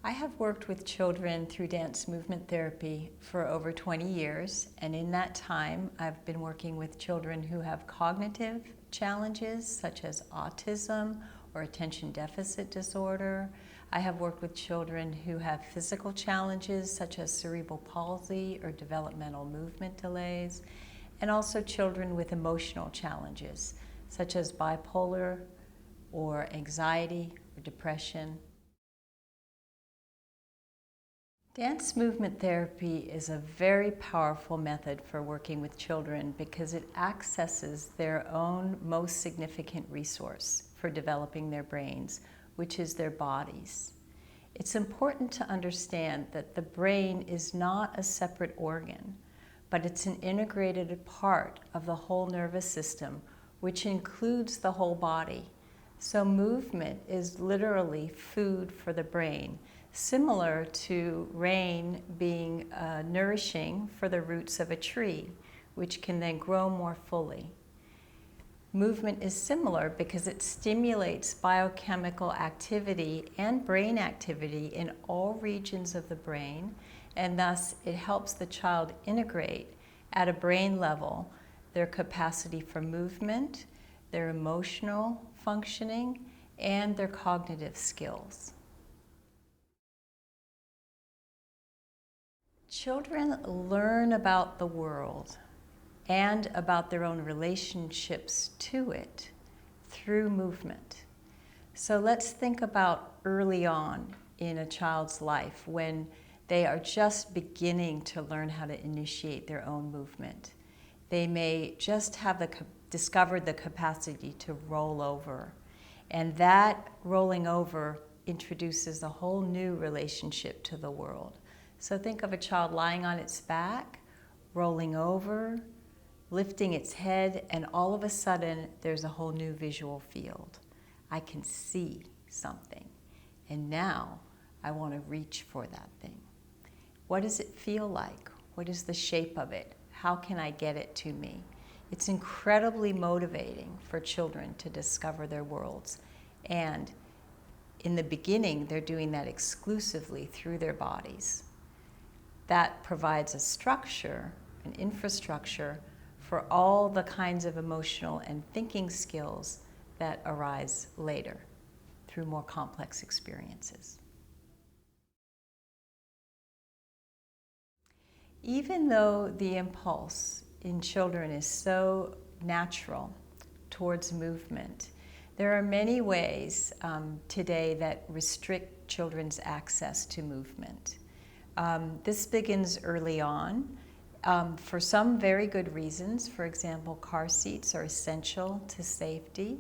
I have worked with children through dance movement therapy for over 20 years, and in that time I've been working with children who have cognitive challenges such as autism or attention deficit disorder. I have worked with children who have physical challenges such as cerebral palsy or developmental movement delays, and also children with emotional challenges such as bipolar or anxiety or depression. Dance movement therapy is a very powerful method for working with children because it accesses their own most significant resource for developing their brains, which is their bodies. It's important to understand that the brain is not a separate organ, but it's an integrated part of the whole nervous system, which includes the whole body. So movement is literally food for the brain, similar to rain being nourishing for the roots of a tree, which can then grow more fully. Movement is similar because it stimulates biochemical activity and brain activity in all regions of the brain, and thus it helps the child integrate at a brain level their capacity for movement, their emotional functioning, and their cognitive skills. Children learn about the world and about their own relationships to it through movement. So let's think about early on in a child's life when they are just beginning to learn how to initiate their own movement. They may just have discovered the capacity to roll over, and that rolling over introduces a whole new relationship to the world. So think of a child lying on its back, rolling over, lifting its head, and all of a sudden there's a whole new visual field. I can see something, and now I want to reach for that thing. What does it feel like? What is the shape of it? How can I get it to me? It's incredibly motivating for children to discover their worlds, and in the beginning they're doing that exclusively through their bodies. That provides a structure, an infrastructure for all the kinds of emotional and thinking skills that arise later through more complex experiences. Even though the impulse in children is so natural towards movement, there are many ways today that restrict children's access to movement. This begins early on for some very good reasons. For example, car seats are essential to safety.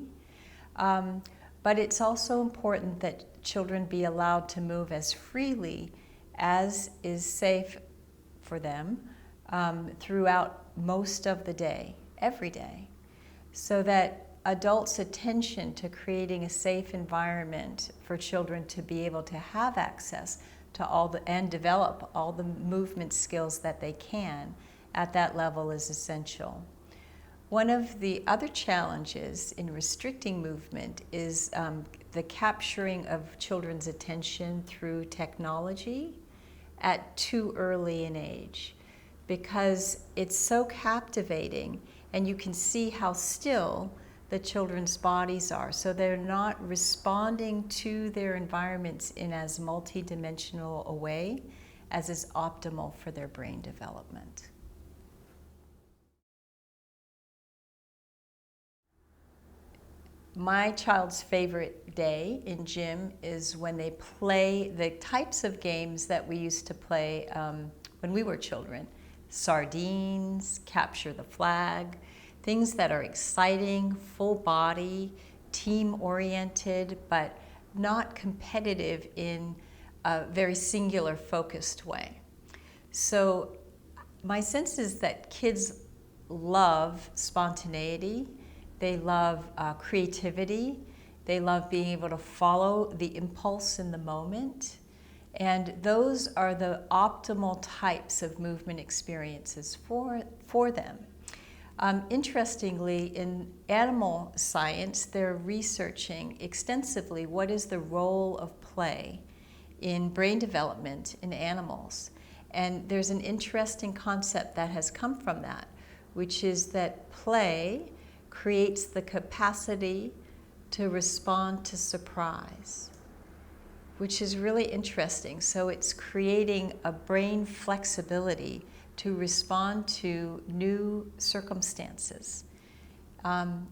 But it's also important that children be allowed to move as freely as is safe for them throughout most of the day, every day, so that adults' attention to creating a safe environment for children to be able to have access to and develop all the movement skills that they can at that level is essential. One of the other challenges in restricting movement is the capturing of children's attention through technology at too early an age, because it's so captivating and you can see how still the children's bodies are. So they're not responding to their environments in as multidimensional a way as is optimal for their brain development. My child's favorite day in gym is when they play the types of games that we used to play when we were children. Sardines, capture the flag, things that are exciting, full body, team-oriented, but not competitive in a very singular focused way. So my sense is that kids love spontaneity, they love creativity, they love being able to follow the impulse in the moment, and those are the optimal types of movement experiences for them. Interestingly, in animal science, they're researching extensively what is the role of play in brain development in animals. And there's an interesting concept that has come from that, which is that play creates the capacity to respond to surprise, which is really interesting. So it's creating a brain flexibility to respond to new circumstances.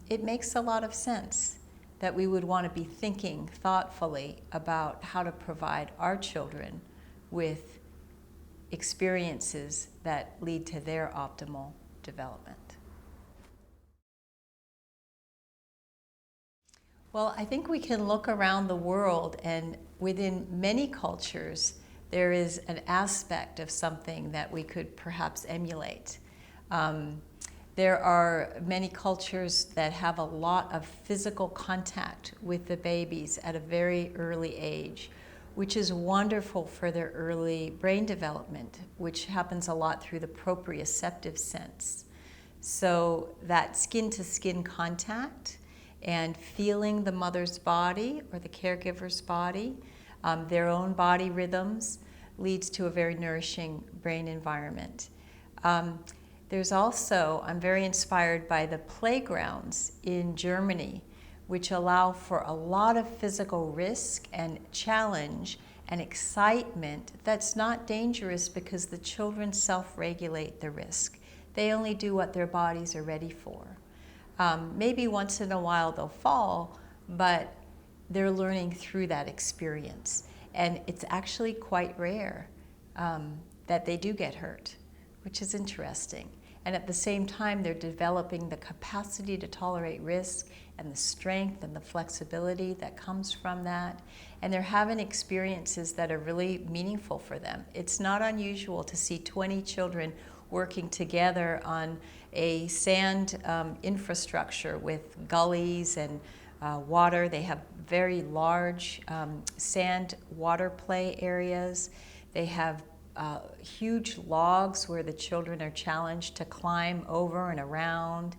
It makes a lot of sense that we would want to be thinking thoughtfully about how to provide our children with experiences that lead to their optimal development. Well, I think we can look around the world, and within many cultures, there is an aspect of something that we could perhaps emulate. There are many cultures that have a lot of physical contact with the babies at a very early age, which is wonderful for their early brain development, which happens a lot through the proprioceptive sense. So that skin-to-skin contact and feeling the mother's body or the caregiver's body, their own body rhythms, leads to a very nourishing brain environment. There's also, I'm very inspired by the playgrounds in Germany, which allow for a lot of physical risk and challenge and excitement that's not dangerous because the children self-regulate the risk. They only do what their bodies are ready for. Maybe once in a while they'll fall, but they're learning through that experience. And it's actually quite rare that they do get hurt, which is interesting. And at the same time, they're developing the capacity to tolerate risk and the strength and the flexibility that comes from that. And they're having experiences that are really meaningful for them. It's not unusual to see 20 children working together on a sand infrastructure with gullies and water. They have very large sand water play areas. They have huge logs where the children are challenged to climb over and around,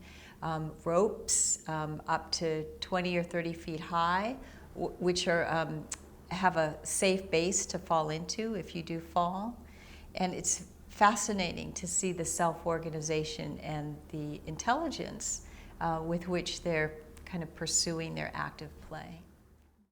ropes up to 20 or 30 feet high, which are, have a safe base to fall into if you do fall. And it's fascinating to see the self-organization and the intelligence with which they're kind of pursuing their active play.